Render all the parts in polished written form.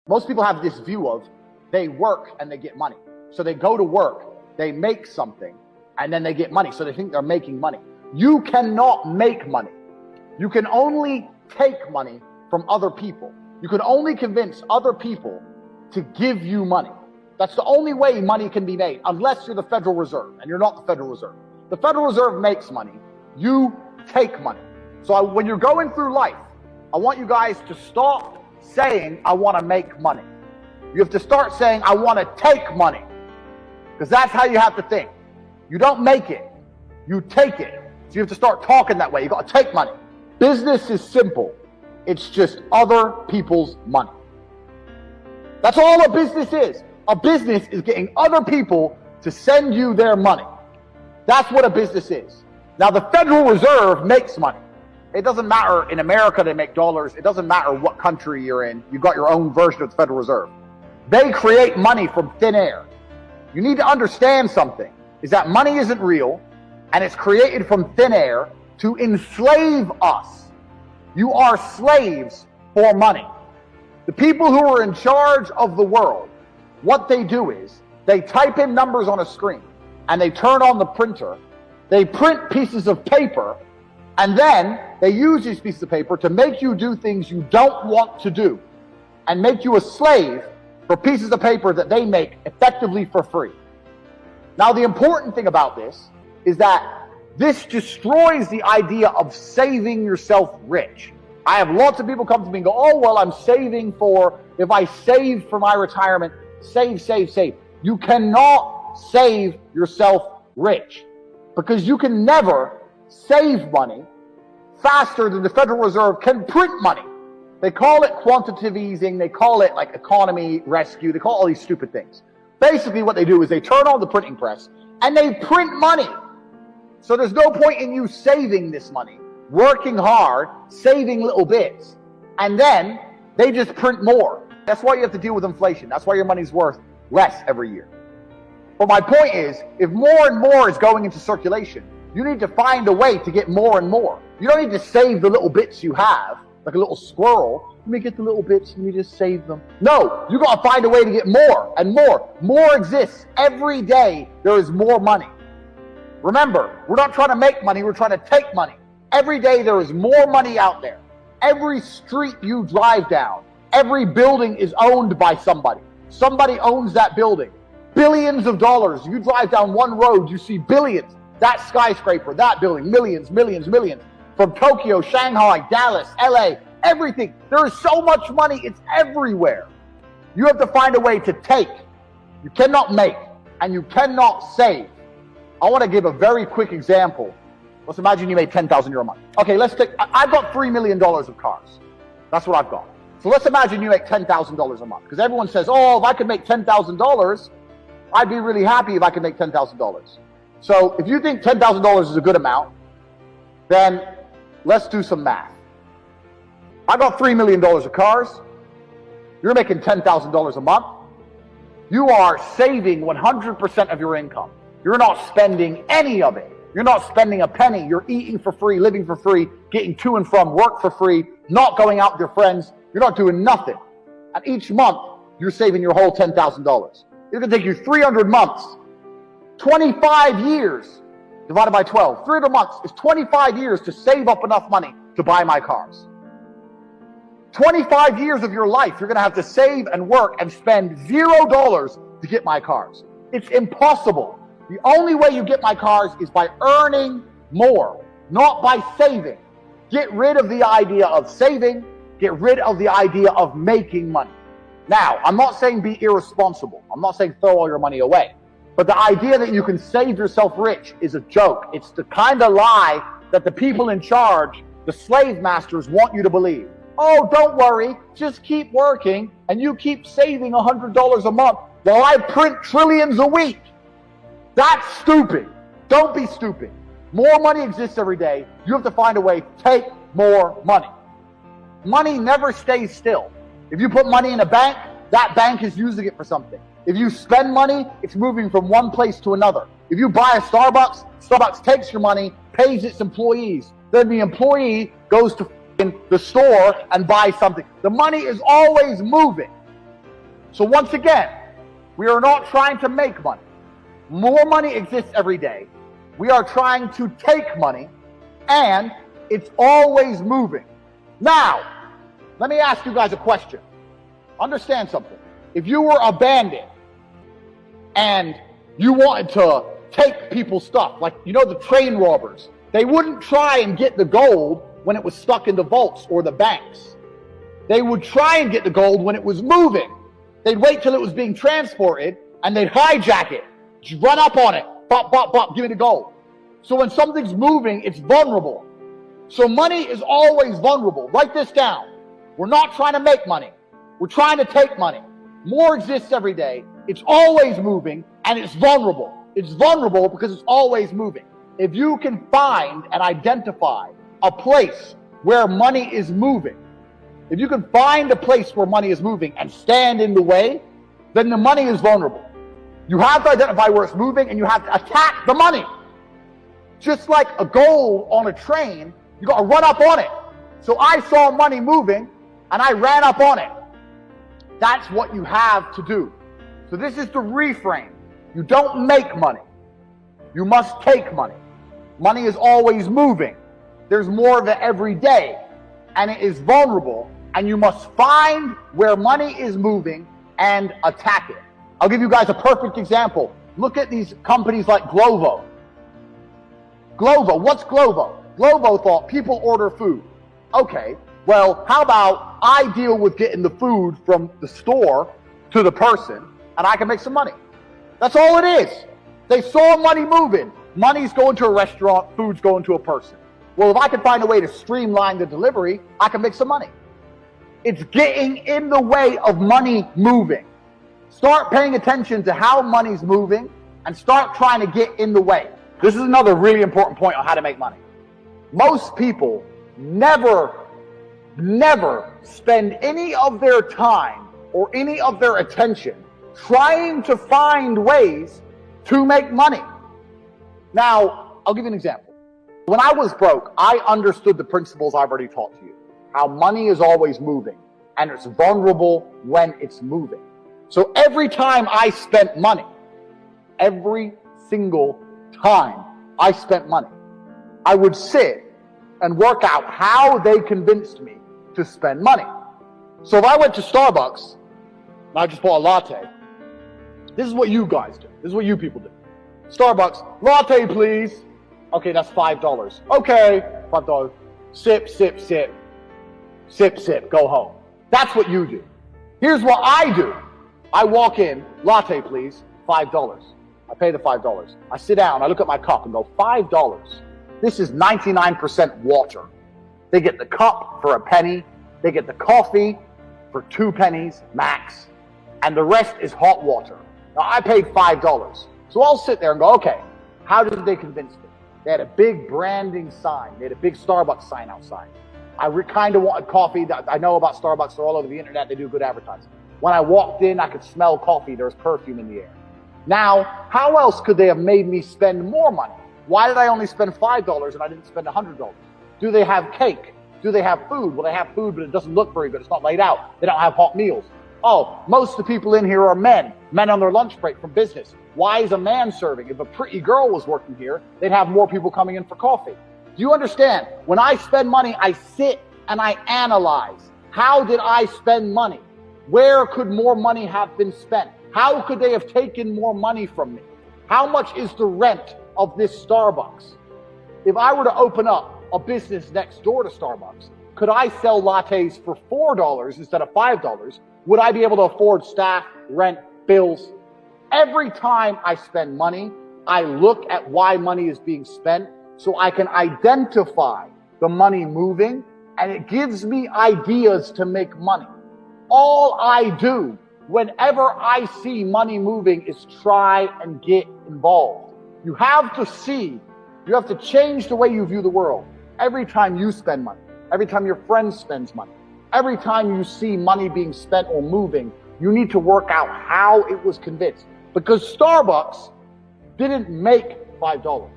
Most people have this view of they work and they get money. So they go to work, they make something, and then they get money. So they think they're making money. You cannot make money. You can only take money from other people. You can only convince other people to give you money. That's the only way money can be made, unless you're the Federal Reserve, and you're not the Federal Reserve. The Federal Reserve makes money. You take money. So when you're going through life, I want you guys to stop saying, I want to make money. You have to start saying, I want to take money. Because that's how you have to think. You don't make it, you take it. So you have to start talking that way. You got to take money. Business is simple. It's just other people's money. That's all a business is. A business is getting other people to send you their money. That's what a business is. Now the Federal Reserve makes money. It doesn't matter, in America they make dollars. It doesn't matter what country you're in. You've got your own version of the Federal Reserve. They create money from thin air. You need to understand something, is that money isn't real, and it's created from thin air to enslave us. You are slaves for money. The people who are in charge of the world, what they do is, they type in numbers on a screen, and they turn on the printer, they print pieces of paper, and then they use these pieces of paper to make you do things you don't want to do, and make you a slave for pieces of paper that they make effectively for free. Now the important thing about this is that this destroys the idea of saving yourself rich. I have lots of people come to me and go, oh, well, I'm saving for, if I save for my retirement, save. You cannot save yourself rich, because you can never save money faster than the Federal Reserve can print money. They call it quantitative easing, they call it like economy rescue, they call all these stupid things. Basically what they do is they turn on the printing press and they print money. So there's no point in you saving this money, working hard, saving little bits, and then they just print more. That's why you have to deal with inflation. That's why your money's worth less every year. But my point is, if more and more is going into circulation, you need to find a way to get more and more. You don't need to save the little bits you have, like a little squirrel. Let me get the little bits, let me just save them. No, you got to find a way to get more and more. More exists. Every day there is more money. Remember, we're not trying to make money, we're trying to take money. Every day there is more money out there. Every street you drive down, every building is owned by somebody. Somebody owns that building. Billions of dollars. You drive down one road, you see billions. That skyscraper, that building, millions. From Tokyo, Shanghai, Dallas, LA, everything. There is so much money, it's everywhere. You have to find a way to take. You cannot make, and you cannot save. I want to give a very quick example. Let's imagine you made 10,000 euro a month. Okay, I've got $3 million of cars. That's what I've got. So let's imagine you make $10,000 a month. Because everyone says, oh, if I could make $10,000, I'd be really happy if I could make $10,000. So if you think $10,000 is a good amount, then let's do some math. I got $3 million of cars. You're making $10,000 a month. You are saving 100% of your income. You're not spending any of it. You're not spending a penny. You're eating for free, living for free, getting to and from work for free, not going out with your friends. You're not doing nothing. And each month, you're saving your whole $10,000. It's going to take you 300 months, 25 years, divided by 12. 300 months is 25 years to save up enough money to buy my cars. 25 years of your life, you're going to have to save and work and spend $0 to get my cars. It's impossible. The only way you get my cars is by earning more, not by saving. Get rid of the idea of saving. Get rid of the idea of making money. Now, I'm not saying be irresponsible. I'm not saying throw all your money away. But the idea that you can save yourself rich is a joke. It's the kind of lie that the people in charge, the slave masters, want you to believe. Oh, don't worry. Just keep working and you keep saving $100 a month while I print trillions a week. That's stupid. Don't be stupid. More money exists every day. You have to find a way to take more money. Money never stays still. If you put money in a bank, that bank is using it for something. If you spend money, it's moving from one place to another. If you buy a Starbucks, Starbucks takes your money, pays its employees. Then the employee goes to the store and buys something. The money is always moving. So once again, we are not trying to make money. More money exists every day. We are trying to take money, and it's always moving. Now, let me ask you guys a question. Understand something. If you were a bandit and you wanted to take people's stuff, like, you know, the train robbers, they wouldn't try and get the gold when it was stuck in the vaults or the banks. They would try and get the gold when it was moving. They'd wait till it was being transported and they'd hijack it, just run up on it, bop, bop, bop, give me the gold. So when something's moving, it's vulnerable. So money is always vulnerable. Write this down. We're not trying to make money. We're trying to take money. More exists every day. It's always moving, and it's vulnerable. It's vulnerable because it's always moving. If you can find and identify a place where money is moving, if you can find a place where money is moving and stand in the way, then the money is vulnerable. You have to identify where it's moving, and you have to attack the money. Just like a goal on a train, you got to run up on it. So I saw money moving, and I ran up on it. That's what you have to do. So this is the reframe. You don't make money. You must take money. Money is always moving. There's more of it every day, and it is vulnerable, and you must find where money is moving and attack it. I'll give you guys a perfect example. Look at these companies like Glovo. Glovo, what's Glovo? Glovo thought people order food. Okay, well, how about I deal with getting the food from the store to the person, and I can make some money. That's all it is. They saw money moving. Money's going to a restaurant, food's going to a person. Well, if I can find a way to streamline the delivery, I can make some money. It's getting in the way of money moving. Start paying attention to how money's moving and start trying to get in the way. This is another really important point on how to make money. Most people never spend any of their time or any of their attention trying to find ways to make money. Now, I'll give you an example. When I was broke, I understood the principles I've already taught to you. How money is always moving, and it's vulnerable when it's moving. So every time I spent money, every single time I spent money, I would sit and work out how they convinced me to spend money. So if I went to Starbucks and I just bought a latte, this is what you guys do. This is what you people do. Starbucks, latte please. Okay, that's $5. Okay, $5. Sip, sip, sip. Sip, sip, go home. That's what you do. Here's what I do. I walk in, latte please, $5. I pay the $5. I sit down, I look at my cup and go, $5. This is 99% water. They get the cup for a penny. They get the coffee for 2 pennies max. And the rest is hot water. Now I paid $5. So I'll sit there and go, okay, how did they convince me? They had a big branding sign. They had a big Starbucks sign outside. I kind of wanted coffee. I know about Starbucks. They're all over the internet. They do good advertising. When I walked in, I could smell coffee. There was perfume in the air. Now, how else could they have made me spend more money? Why did I only spend $5 and I didn't spend $100? Do they have cake? Do they have food? Well, they have food, but it doesn't look very good. It's not laid out. They don't have hot meals. Oh, most of the people in here are men on their lunch break from business. Why is a man serving? If a pretty girl was working here, they'd have more people coming in for coffee. Do you understand? When I spend money, I sit and I analyze. How did I spend money? Where could more money have been spent? How could they have taken more money from me? How much is the rent of this Starbucks? If I were to open up a business next door to Starbucks, could I sell lattes for $4 instead of $5? Would I be able to afford staff, rent, bills? Every time I spend money, I look at why money is being spent so I can identify the money moving, and it gives me ideas to make money. All I do whenever I see money moving is try and get involved. You have to change the way you view the world. Every time you spend money, every time your friend spends money, every time you see money being spent or moving, you need to work out how it was convinced. Because Starbucks didn't make $5.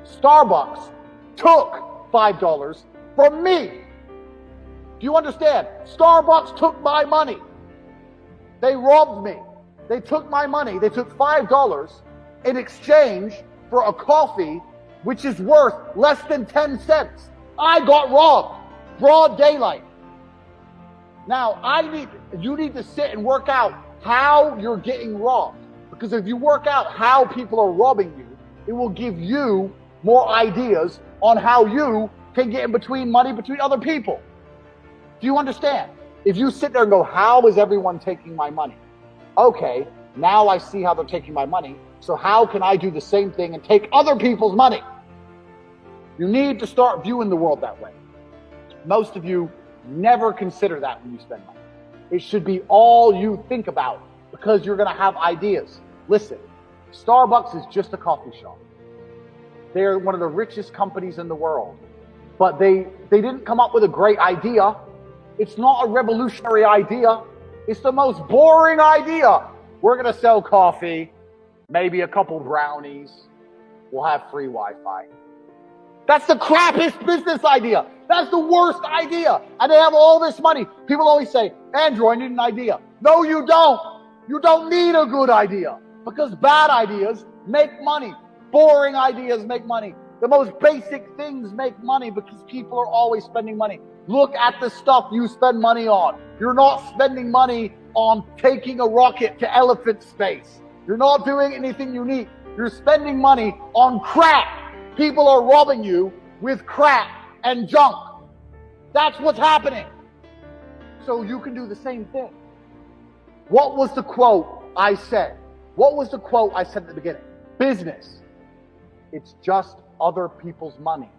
Starbucks took $5 from me. Do you understand? Starbucks took my money. They robbed me. They took my money. They took $5 in exchange for a coffee which is worth less than 10 cents. I got robbed. Broad daylight. Now, you need to sit and work out how you're getting robbed. Because if you work out how people are robbing you, it will give you more ideas on how you can get in between money between other people. Do you understand? If you sit there and go, how is everyone taking my money? Okay, now I see how they're taking my money. So how can I do the same thing and take other people's money? You need to start viewing the world that way. Most of you never consider that when you spend money. It should be all you think about because you're going to have ideas. Listen, Starbucks is just a coffee shop. They're one of the richest companies in the world. But they didn't come up with a great idea. It's not a revolutionary idea. It's the most boring idea. We're going to sell coffee, maybe a couple brownies. We'll have free Wi-Fi. That's the crappiest business idea. That's the worst idea. And they have all this money. People always say, Andrew, I need an idea. No, you don't. You don't need a good idea. Because bad ideas make money. Boring ideas make money. The most basic things make money because people are always spending money. Look at the stuff you spend money on. You're not spending money on taking a rocket to elephant space. You're not doing anything unique. You're spending money on crap. People are robbing you with crap and junk. That's what's happening. So you can do the same thing. What was the quote I said? What was the quote I said at the beginning? Business. It's just other people's money.